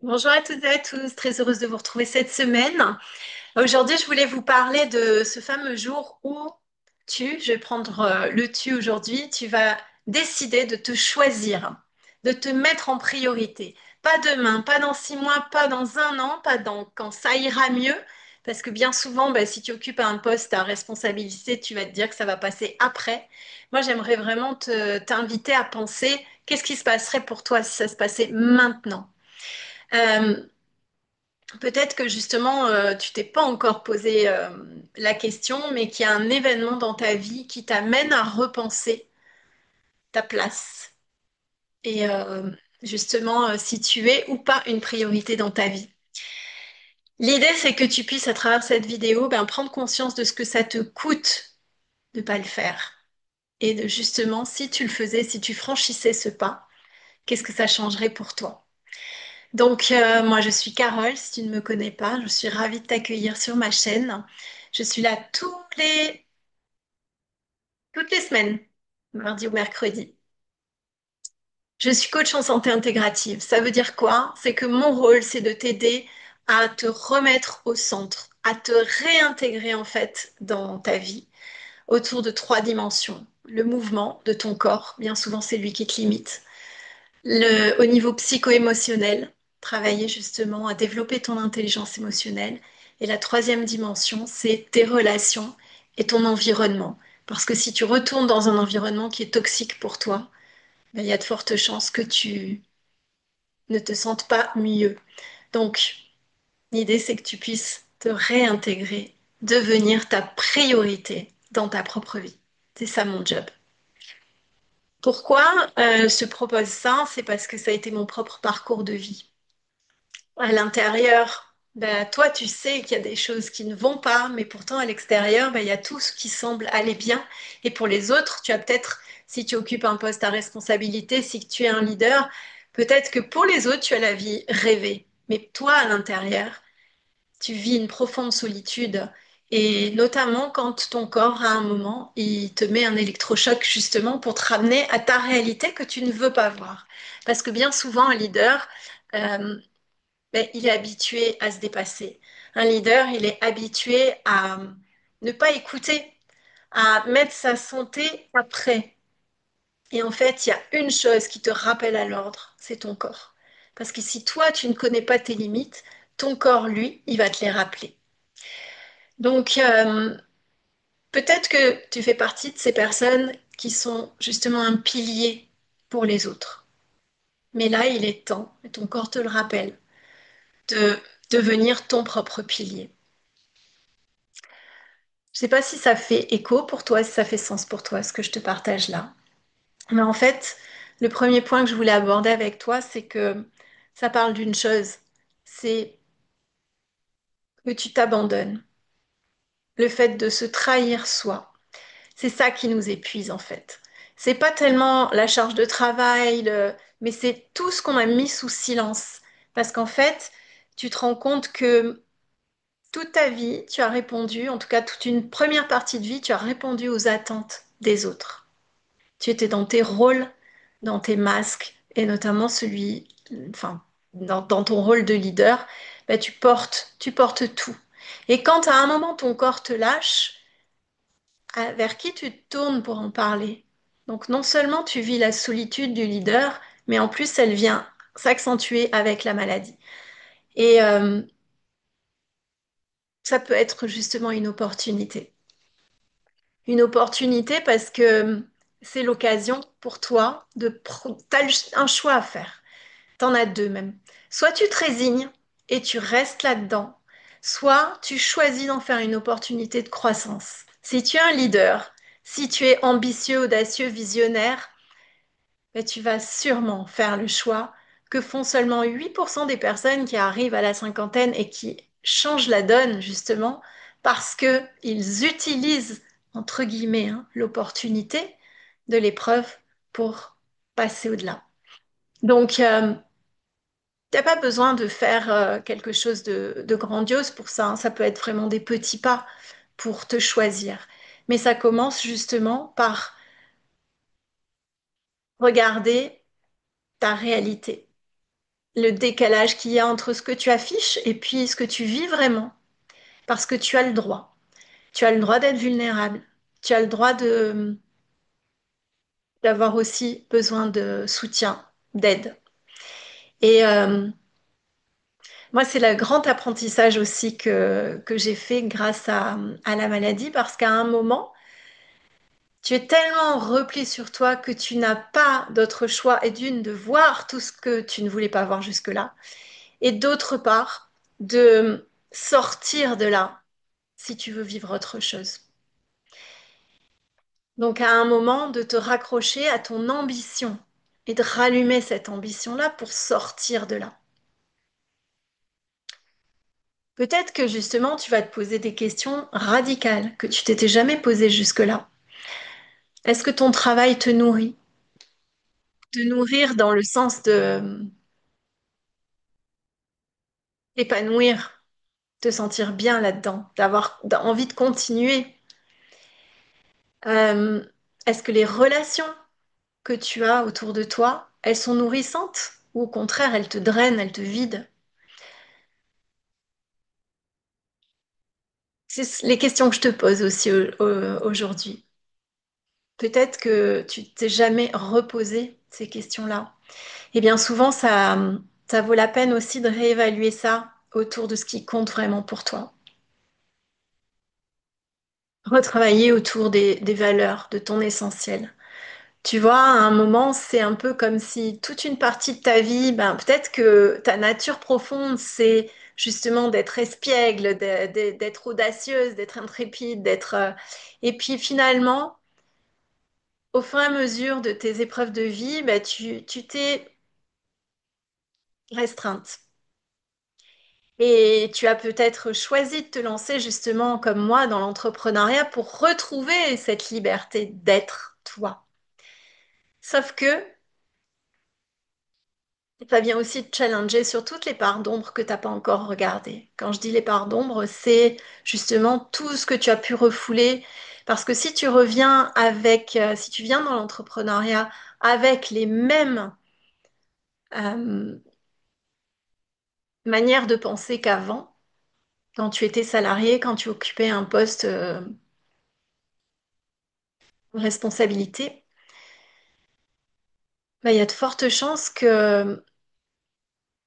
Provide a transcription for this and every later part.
Bonjour à toutes et à tous, très heureuse de vous retrouver cette semaine. Aujourd'hui, je voulais vous parler de ce fameux jour où je vais prendre le tu aujourd'hui, tu vas décider de te choisir, de te mettre en priorité. Pas demain, pas dans 6 mois, pas dans un an, pas dans quand ça ira mieux, parce que bien souvent, bah, si tu occupes un poste à responsabilité, tu vas te dire que ça va passer après. Moi, j'aimerais vraiment t'inviter à penser qu'est-ce qui se passerait pour toi si ça se passait maintenant. Euh, Peut-être que justement, tu t'es pas encore posé la question, mais qu'il y a un événement dans ta vie qui t'amène à repenser ta place et justement si tu es ou pas une priorité dans ta vie. L'idée, c'est que tu puisses, à travers cette vidéo, ben, prendre conscience de ce que ça te coûte de pas le faire. Et de justement, si tu le faisais, si tu franchissais ce pas, qu'est-ce que ça changerait pour toi? Donc, moi, je suis Carole, si tu ne me connais pas, je suis ravie de t'accueillir sur ma chaîne. Je suis là toutes les semaines, mardi ou mercredi. Je suis coach en santé intégrative. Ça veut dire quoi? C'est que mon rôle, c'est de t'aider à te remettre au centre, à te réintégrer en fait dans ta vie autour de 3 dimensions. Le mouvement de ton corps, bien souvent c'est lui qui te limite. Au niveau psycho-émotionnel, travailler justement à développer ton intelligence émotionnelle. Et la troisième dimension, c'est tes relations et ton environnement. Parce que si tu retournes dans un environnement qui est toxique pour toi, ben, il y a de fortes chances que tu ne te sentes pas mieux. Donc, l'idée, c'est que tu puisses te réintégrer, devenir ta priorité dans ta propre vie. C'est ça mon job. Pourquoi je te propose ça? C'est parce que ça a été mon propre parcours de vie. À l'intérieur, ben, toi, tu sais qu'il y a des choses qui ne vont pas, mais pourtant, à l'extérieur, ben, il y a tout ce qui semble aller bien. Et pour les autres, tu as peut-être, si tu occupes un poste à responsabilité, si tu es un leader, peut-être que pour les autres, tu as la vie rêvée. Mais toi, à l'intérieur, tu vis une profonde solitude. Et notamment quand ton corps, à un moment, il te met un électrochoc justement pour te ramener à ta réalité que tu ne veux pas voir. Parce que bien souvent, un leader, euh, ben, il est habitué à se dépasser. Un leader, il est habitué à ne pas écouter, à mettre sa santé après. Et en fait, il y a une chose qui te rappelle à l'ordre, c'est ton corps. Parce que si toi, tu ne connais pas tes limites, ton corps, lui, il va te les rappeler. Donc, peut-être que tu fais partie de ces personnes qui sont justement un pilier pour les autres. Mais là, il est temps, et ton corps te le rappelle, de devenir ton propre pilier. Je sais pas si ça fait écho pour toi, si ça fait sens pour toi, ce que je te partage là. Mais en fait, le premier point que je voulais aborder avec toi, c'est que ça parle d'une chose, c'est que tu t'abandonnes. Le fait de se trahir soi. C'est ça qui nous épuise en fait. C'est pas tellement la charge de travail, mais c'est tout ce qu'on a mis sous silence. Parce qu'en fait, tu te rends compte que toute ta vie, tu as répondu, en tout cas toute une première partie de vie, tu as répondu aux attentes des autres. Tu étais dans tes rôles, dans tes masques, et notamment enfin, dans ton rôle de leader, bah, tu portes tout. Et quand à un moment ton corps te lâche, vers qui tu te tournes pour en parler? Donc non seulement tu vis la solitude du leader, mais en plus elle vient s'accentuer avec la maladie. Et ça peut être justement une opportunité. Une opportunité parce que c'est l'occasion pour toi t'as un choix à faire. T'en as deux même. Soit tu te résignes et tu restes là-dedans, soit tu choisis d'en faire une opportunité de croissance. Si tu es un leader, si tu es ambitieux, audacieux, visionnaire, ben, tu vas sûrement faire le choix que font seulement 8% des personnes qui arrivent à la cinquantaine et qui changent la donne justement parce qu'ils utilisent, entre guillemets, hein, l'opportunité de l'épreuve pour passer au-delà. Donc, t'as pas besoin de faire quelque chose de grandiose pour ça, hein. Ça peut être vraiment des petits pas pour te choisir. Mais ça commence justement par regarder ta réalité. le décalage qu'il y a entre ce que tu affiches et puis ce que tu vis vraiment. Parce que tu as le droit. Tu as le droit d'être vulnérable. Tu as le droit d'avoir aussi besoin de soutien, d'aide. Et moi, c'est le grand apprentissage aussi que j'ai fait grâce à la maladie, parce qu'à un moment, tu es tellement replié sur toi que tu n'as pas d'autre choix, et d'une, de voir tout ce que tu ne voulais pas voir jusque-là, et d'autre part, de sortir de là si tu veux vivre autre chose. Donc à un moment, de te raccrocher à ton ambition et de rallumer cette ambition-là pour sortir de là. Peut-être que justement, tu vas te poser des questions radicales que tu t'étais jamais posées jusque-là. Est-ce que ton travail te nourrit? Te nourrir dans le sens de t'épanouir, te sentir bien là-dedans, d'avoir envie de continuer. Euh, Est-ce que les relations que tu as autour de toi, elles sont nourrissantes ou au contraire, elles te drainent, elles te vident? C'est les questions que je te pose aussi aujourd'hui. Peut-être que tu t'es jamais reposé ces questions-là. Et bien souvent, ça vaut la peine aussi de réévaluer ça autour de ce qui compte vraiment pour toi. Retravailler autour des valeurs, de ton essentiel. Tu vois, à un moment, c'est un peu comme si toute une partie de ta vie, ben, peut-être que ta nature profonde, c'est justement d'être espiègle, d'être audacieuse, d'être intrépide, Et puis finalement, au fur et à mesure de tes épreuves de vie, ben, tu t'es restreinte. Et tu as peut-être choisi de te lancer justement comme moi dans l'entrepreneuriat pour retrouver cette liberté d'être toi. Sauf que ça vient aussi te challenger sur toutes les parts d'ombre que tu n'as pas encore regardées. Quand je dis les parts d'ombre, c'est justement tout ce que tu as pu refouler. Parce que si tu reviens si tu viens dans l'entrepreneuriat avec les mêmes euh, manières de penser qu'avant, quand tu étais salarié, quand tu occupais un poste de responsabilité, bah, il y a de fortes chances que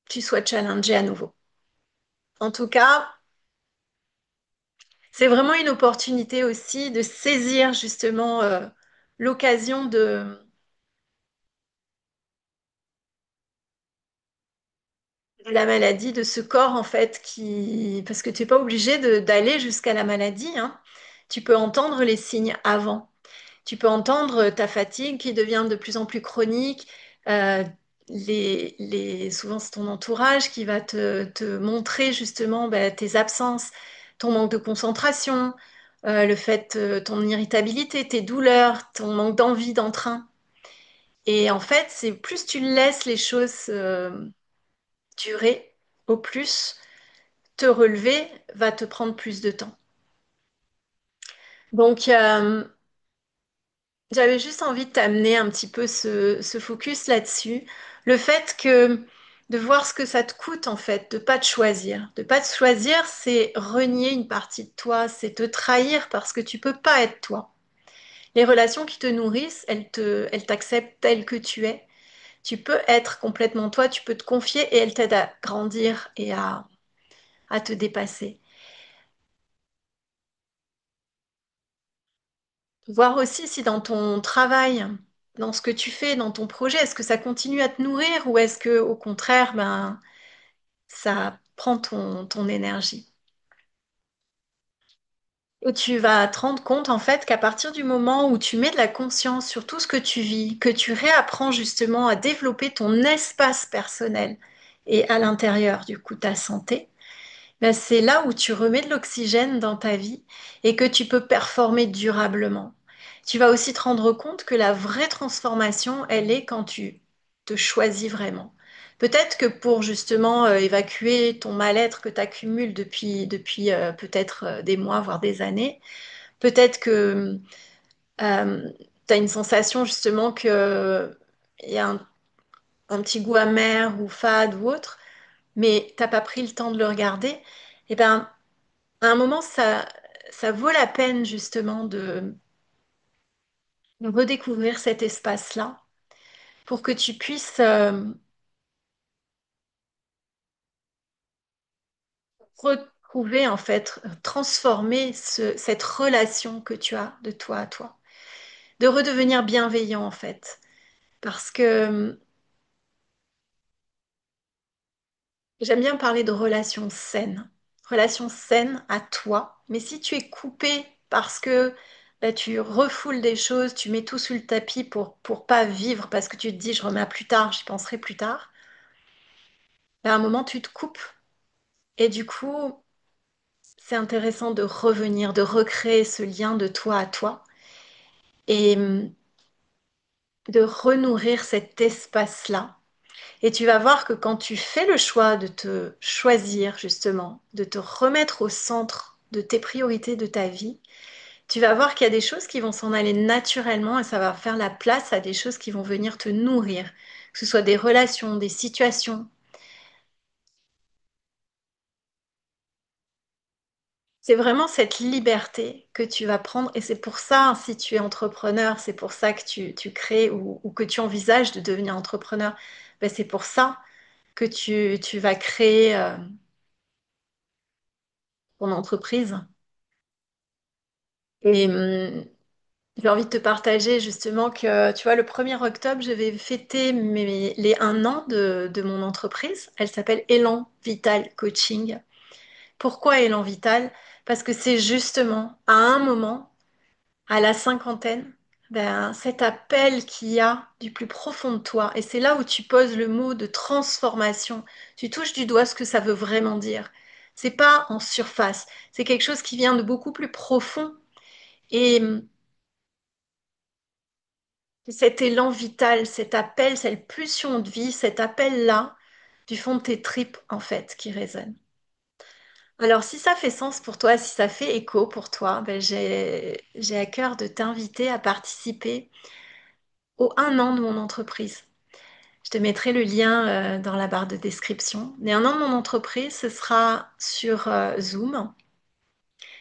tu sois challengé à nouveau. En tout cas, c'est vraiment une opportunité aussi de saisir justement l'occasion de la maladie, de ce corps en fait parce que tu n'es pas obligé d'aller jusqu'à la maladie, hein. Tu peux entendre les signes avant. Tu peux entendre ta fatigue qui devient de plus en plus chronique. euh, Souvent, c'est ton entourage qui va te montrer justement ben, tes absences, ton manque de concentration, ton irritabilité, tes douleurs, ton manque d'envie, d'entrain. Et en fait, c'est plus tu laisses les choses durer, au plus te relever va te prendre plus de temps. Donc, j'avais juste envie de t'amener un petit peu ce focus là-dessus. Le fait que de voir ce que ça te coûte en fait, de pas te choisir. De pas te choisir, c'est renier une partie de toi, c'est te trahir parce que tu peux pas être toi. Les relations qui te nourrissent, elles t'acceptent tel que tu es. Tu peux être complètement toi, tu peux te confier et elles t'aident à grandir et à te dépasser. Voir aussi si dans ton travail, dans ce que tu fais, dans ton projet, est-ce que ça continue à te nourrir ou est-ce que au contraire, ben, ça prend ton énergie. Où tu vas te rendre compte en fait qu'à partir du moment où tu mets de la conscience sur tout ce que tu vis, que tu réapprends justement à développer ton espace personnel et à l'intérieur du coup ta santé, ben, c'est là où tu remets de l'oxygène dans ta vie et que tu peux performer durablement. Tu vas aussi te rendre compte que la vraie transformation, elle est quand tu te choisis vraiment. Peut-être que pour justement évacuer ton mal-être que tu accumules depuis peut-être des mois, voire des années, peut-être que tu as une sensation justement qu'il y a un petit goût amer ou fade ou autre, mais t'as pas pris le temps de le regarder, et ben, à un moment, ça vaut la peine justement de redécouvrir cet espace-là pour que tu puisses retrouver, en fait, transformer cette relation que tu as de toi à toi, de redevenir bienveillant, en fait. Parce que j'aime bien parler de relations saines à toi, mais si tu es coupé parce que bah, tu refoules des choses, tu mets tout sous le tapis pour pas vivre parce que tu te dis je remets à plus tard, j'y penserai plus tard, bah, à un moment tu te coupes et du coup c'est intéressant de revenir, de recréer ce lien de toi à toi et de renourrir cet espace-là. Et tu vas voir que quand tu fais le choix de te choisir justement, de te remettre au centre de tes priorités de ta vie, tu vas voir qu'il y a des choses qui vont s'en aller naturellement et ça va faire la place à des choses qui vont venir te nourrir, que ce soit des relations, des situations. C'est vraiment cette liberté que tu vas prendre et c'est pour ça, si tu es entrepreneur, c'est pour ça que tu crées ou que tu envisages de devenir entrepreneur, ben c'est pour ça que tu vas créer ton entreprise. Et j'ai envie de te partager justement que, tu vois, le 1er octobre, je vais fêter les 1 an de mon entreprise. Elle s'appelle Élan Vital Coaching. Pourquoi Élan Vital? Parce que c'est justement à un moment, à la cinquantaine, ben, cet appel qu'il y a du plus profond de toi. Et c'est là où tu poses le mot de transformation. Tu touches du doigt ce que ça veut vraiment dire. C'est pas en surface. C'est quelque chose qui vient de beaucoup plus profond. Et cet élan vital, cet appel, cette pulsion de vie, cet appel-là, du fond de tes tripes, en fait, qui résonne. Alors, si ça fait sens pour toi, si ça fait écho pour toi, ben, j'ai à cœur de t'inviter à participer au 1 an de mon entreprise. Je te mettrai le lien dans la barre de description. Les 1 an de mon entreprise, ce sera sur Zoom.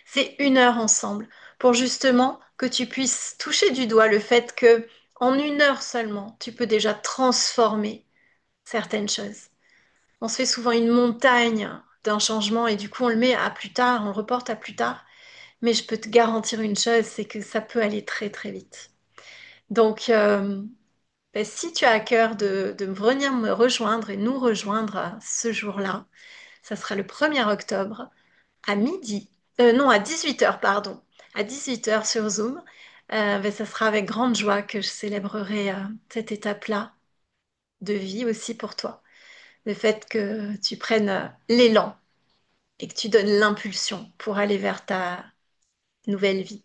C'est 1 heure ensemble pour justement que tu puisses toucher du doigt le fait que en 1 heure seulement, tu peux déjà transformer certaines choses. On se fait souvent une montagne d'un changement et du coup on le met à plus tard, on le reporte à plus tard. Mais je peux te garantir une chose, c'est que ça peut aller très très vite. Donc, ben, si tu as à cœur de venir me rejoindre et nous rejoindre ce jour-là, ça sera le 1er octobre à midi, non à 18 heures, pardon, à 18 heures sur Zoom. Ben, ça sera avec grande joie que je célébrerai cette étape-là de vie aussi pour toi. Le fait que tu prennes l'élan et que tu donnes l'impulsion pour aller vers ta nouvelle vie.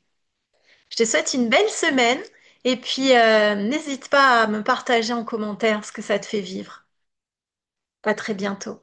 Je te souhaite une belle semaine et puis n'hésite pas à me partager en commentaire ce que ça te fait vivre. À très bientôt.